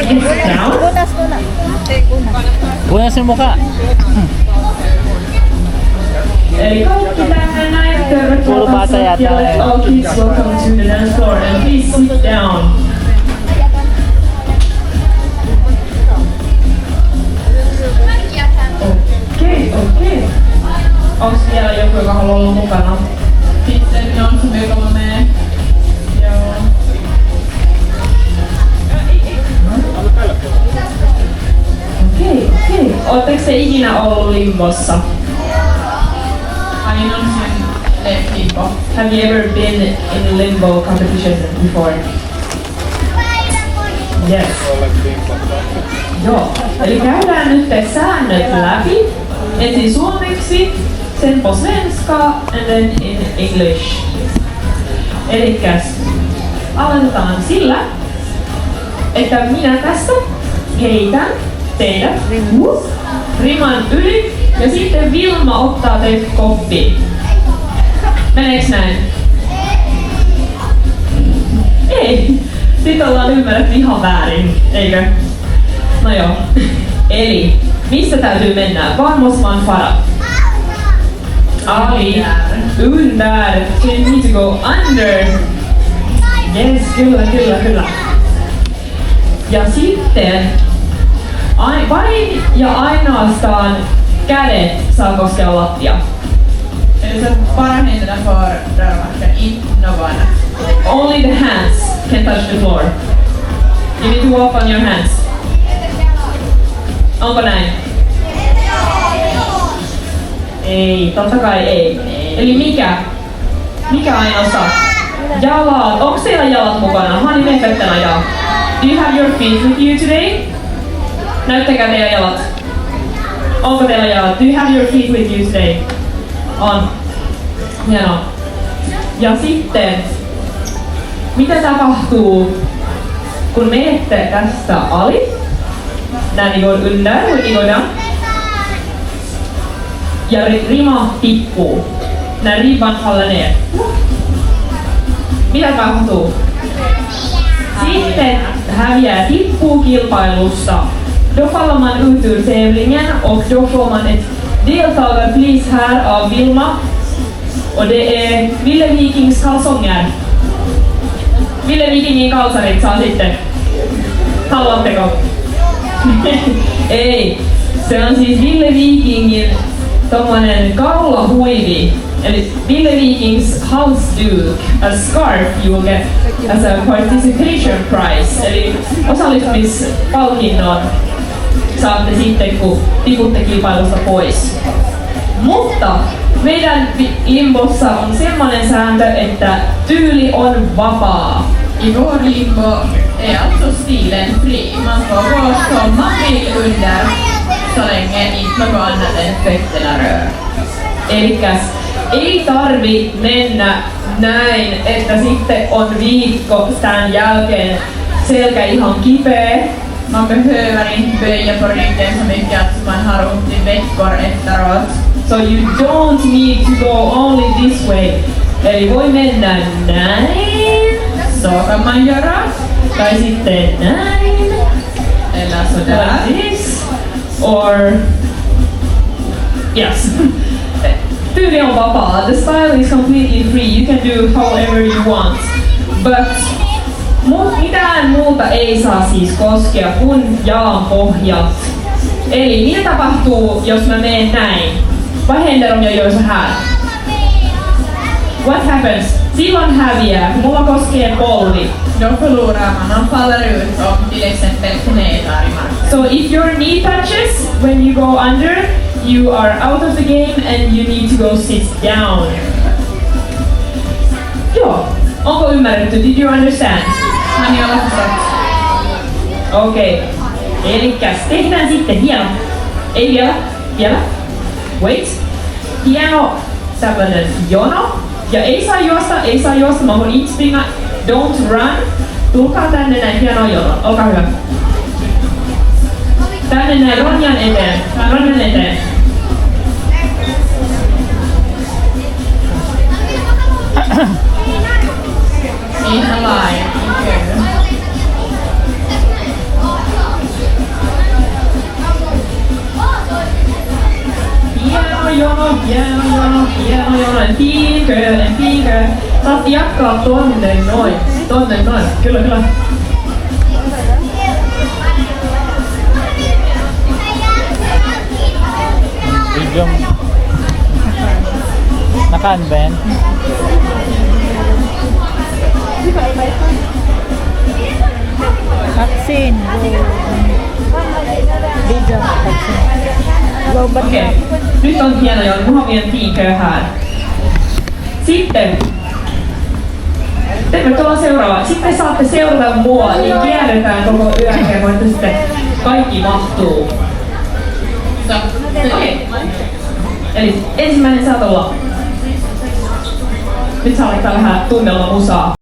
Down. Punas muna. Punas yung mukha. Eli kaikki tänne näin. Puro bata yata. All kids welcome to the dance floor and please sit down. Okei. Onks vielä joku, joka haluaa olla mukana? Sitten on se, joka menee. Joo. Okei. Ootteko te ikinä ollut limbossa? Aina on sen limbo. Have you ever been in limbo competition before? Yes. Joo. Eli käydään nyt te säännöt läpi. Ensin suomeksi, sen på svenska and then in English. Elikkäs aloitetaan sillä, että minä tästä heitän teidät riman yli ja sitten Vilma ottaa teidät koppiin. Meneeks näin? Ei. Sitten ollaan ymmärretty ihan väärin, eikö? No joo. Eli missä täytyy mennä? Var måste man fara? Ali. Under. So you need to go under. Yes, kyllä. Ja sitten vain ja ainoastaan kädet saa koskea lattia. Eli se parhaiten får röra marken, inte någon annan. Only the hands can touch the floor. You need to walk on your hands. Onko näin? Ei, totta kai ei. Eli mikä ainoastaan? Jalat. Onko teillä jalat mukana? Hani mefettänä jalat. Do you have your feet with you today? Näyttäkää teidän jalat. Onko teillä jalat? Do you have your feet with you today? On. Hienoa. Ja sitten, mitä tapahtuu, kun menette tästä ali? När ni går under och ni går down. Ja rima tippuu. När ribban faller ner. Mitä tapahtuu? Sitten häviää tippuu kilpailusta. Då faller man ut ur tävlingen och då får man ett deltagarpris här av Vilma. Och det är Ville Vikings kalsonger. Ville Vikingin kalsarit saa sitten. Haluatteko? Ei. Se on siis Ville Vikingin tommonen kaulahuivi. Eli Ville Vikings halsduk, a scarf you will get as a participation prize. Eli osallistumispalkinnon saatte sitten, kun tiputte kilpailusta pois. Mutta meidän limbossa on semmonen sääntö, että tyyli on vapaa. I vår limbo är alltså stilen fri. Man får gå som man vill under så länge inte något annat än fötterna rör. Elikkäs ei tarvi mennä näin, että sitten on viikko tämän jälkeen selkä ihan kipeä. Man behöver inte böja på ryggen så mycket att man har ont i veckor efteråt. So you don't need to go only this way. Eli voi mennä näin. Så kan man göra. Tai sitten näin. Eller sådär. Like this. Or yes. Tyyli on vapaa. The style is completely free. You can do however you want. But mitään muuta ei saa siis koskea kuin jalan pohjat. Eli mitä tapahtuu, jos mä menen näin? Vad händer om jag gör så här? What happens? Silloin häviää, kun mulla koskee polvi. Då förlorar man faller ut om till exempel knät är i marken. So if your knee touches when you go under, you are out of the game and you need to go sit down. Joo, onko ymmärretty? Did you understand? Han gör förstått. Okei. Elikkäs tehdään sitten hieno. Ei vielä. Wait. Hieno tämmönen jono. Ja ei saa juosta, mä voin itse springa. Don't run. Tulkaa tänne näin hieno jono. Olkaa hyvä. Tänne näin Ronjan eteen. In a line. hieno. En tiikö. Saat jatkaa tonne noin. Kyllä. Video. Nakaan ba yan? Vaccine. Video. Vaccine. Okei. Nyt on hieno jo. Mulla on vielä tiikö här. Sitten. Tervetuloa seuraavaan. Sitten saatte seurata mua, niin kierretään koko yön ja voitte sitten kaikki mahtuu. Okei. Eli ensimmäinen saat olla. Nyt saa laittaa vähän tunnella musaa.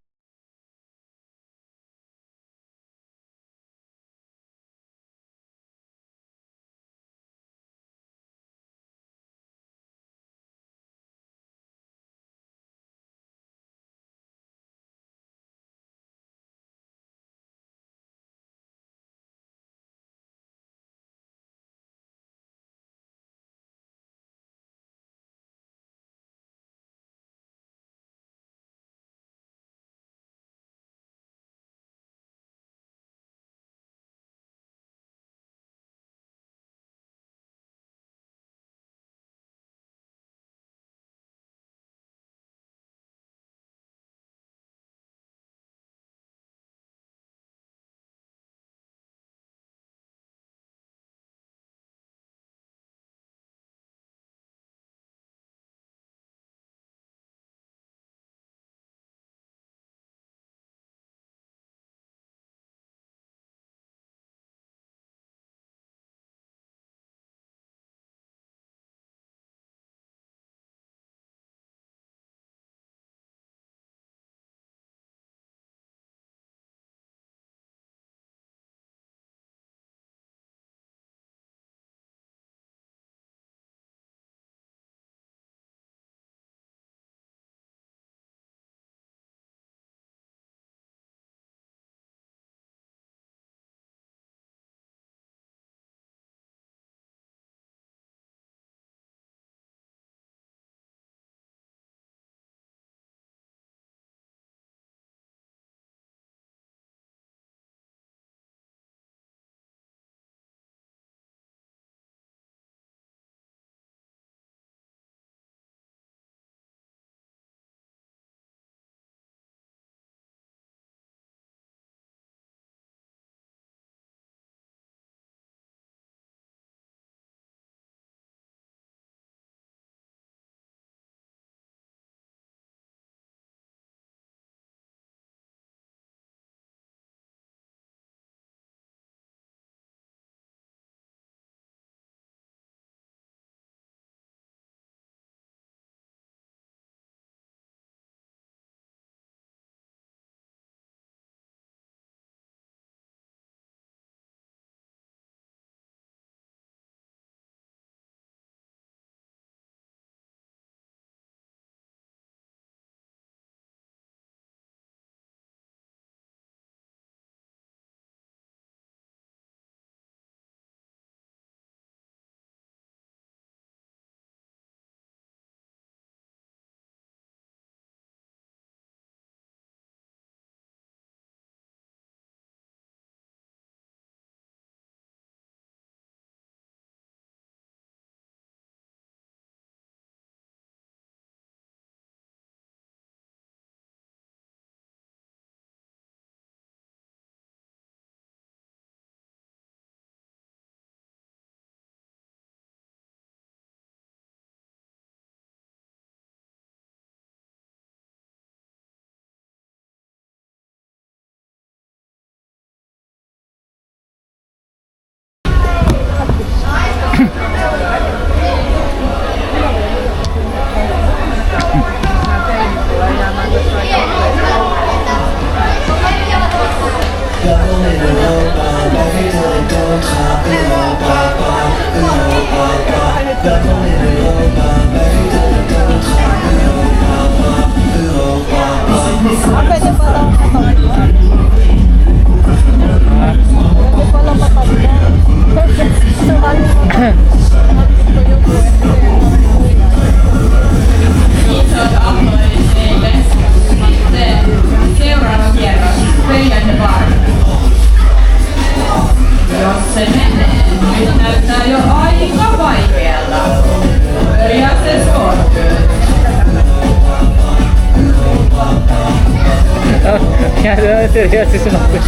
kasi sumabi.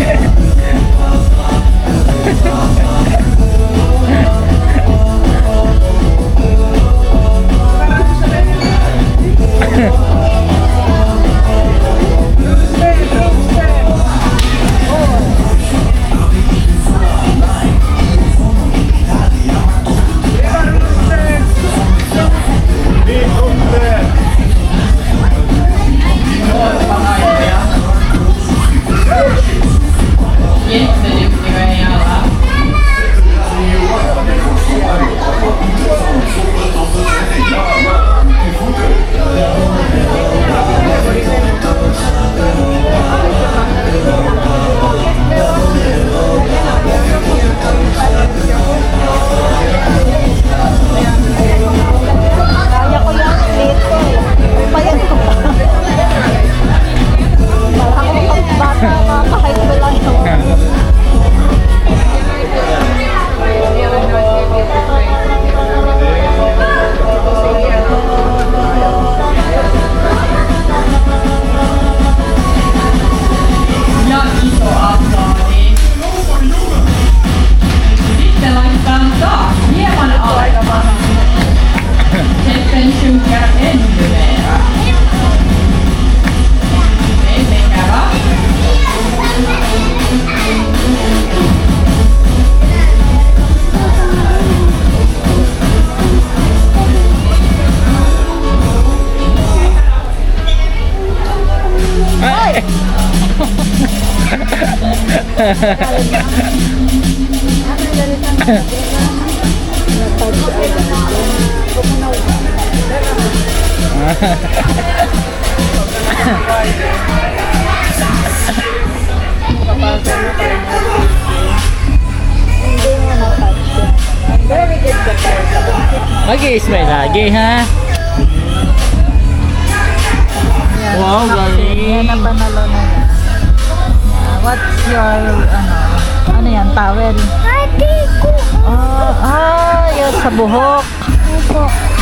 Jätteduktiga är alla. Kaya ko yan, late ko eh. Payat ko pa. Parang ako bata na kahit wala yun. Ja iso applådi. Sitten laitetaan taas hieman alas. Sitten sjunker ännu mera. Väldigt bra. Hindi mo na-touch yan. Very good ka tayo. Mag-i-smile lagi, ha? Wow, galing. Yan ang panalo na yan. What's your, ano yan, towel? Yun sa buhok.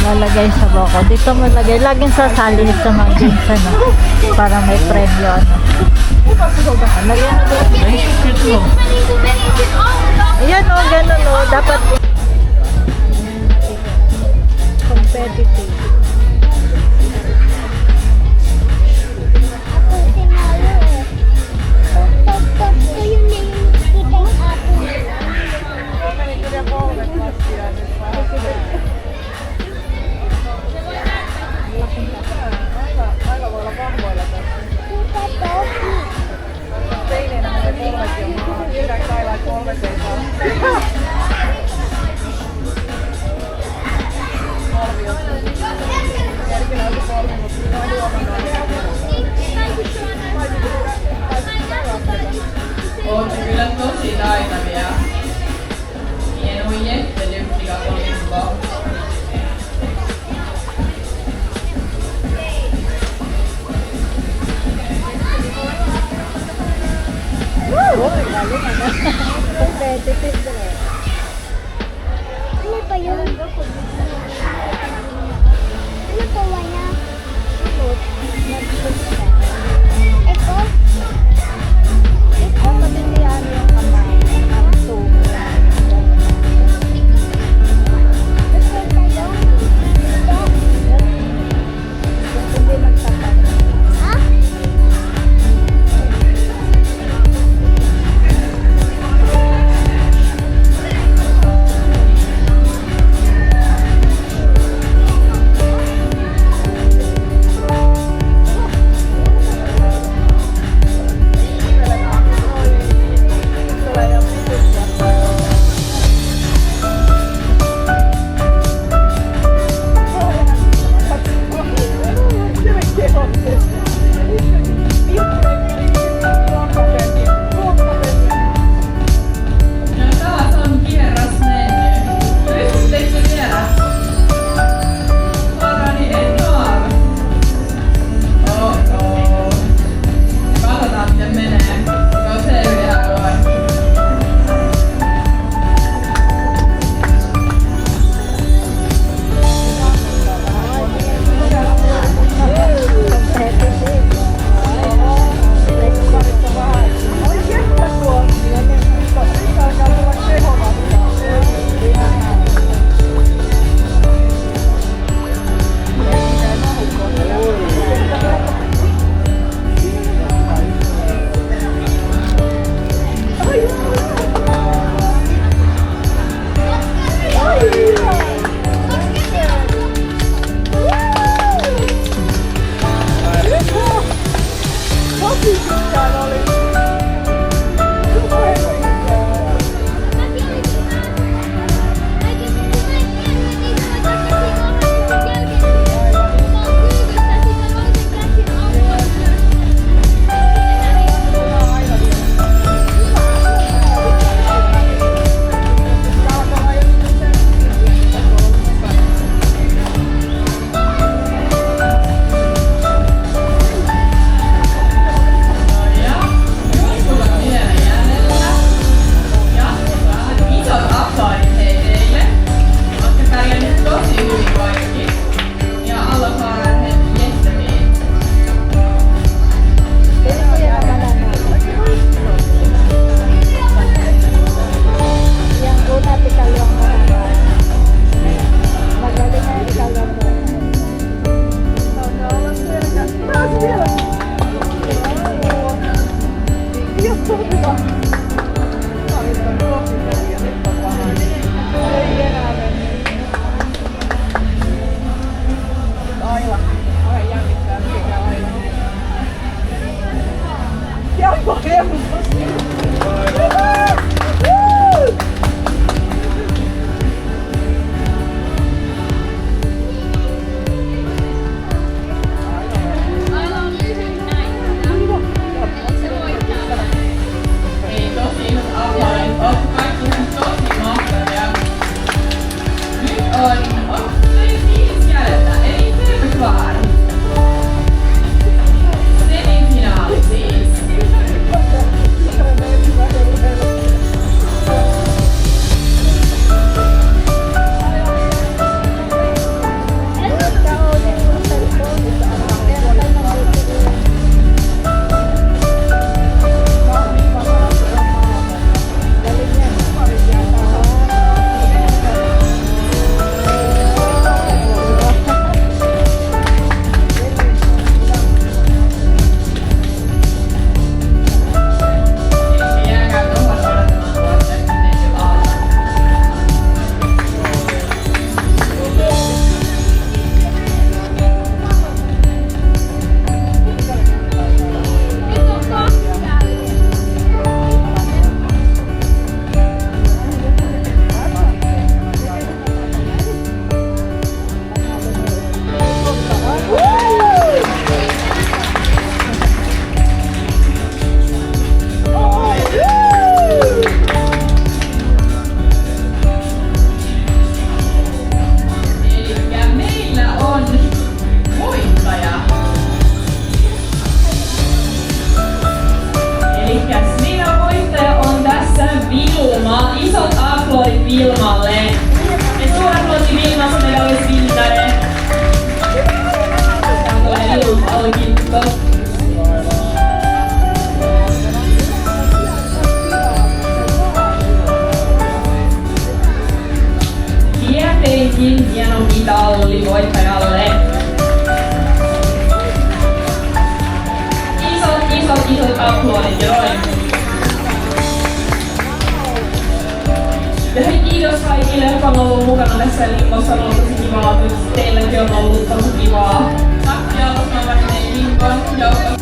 Lalagay sa buhok. Dito mo lagay. Laging sasali sa mga jeans, ano. Para may premyo, ano. Lagyan mo doon. Ay, cute mo. Ayan o, ganun o. Dapat competitive. Ootte kyllä tosi taitavia. Ni är nog jätteduktiga på limbo. Competitive talaga. Ano pa yun? Ano pa wala? Ito? Ito, pagkilihan yung kamay. Ang tungo. Ito tayo? Ito? Hindi magtapat. Ha? Hei, tosi isot aplodit. Ootte kaikki ihan tosi mahtavia. Nyt onko teillä fiilis jäljellä? Eli teemme kvar. Semifinaali siis. Jääkää tuohon odottamaan tuossa, että menty alta. Elikkä meillä on voittaja. Elikkäs meidän voittaja on tässä Vilma. Isot aplodit Vilmalle. Ja stor applåd till Vilma som är dagens vinnare. Tämä on Vilma-palkinto. Tietenkin hieno mitalli voittajalle. Isot aplodit ja noin. Ja hei, kiitos kaikille, jotka on ollut mukana tässä Limpossa. On ollut tosi kivaa. Teilläkin on ollut tosi kivaa. Tack till alla som har varit med i Limpo.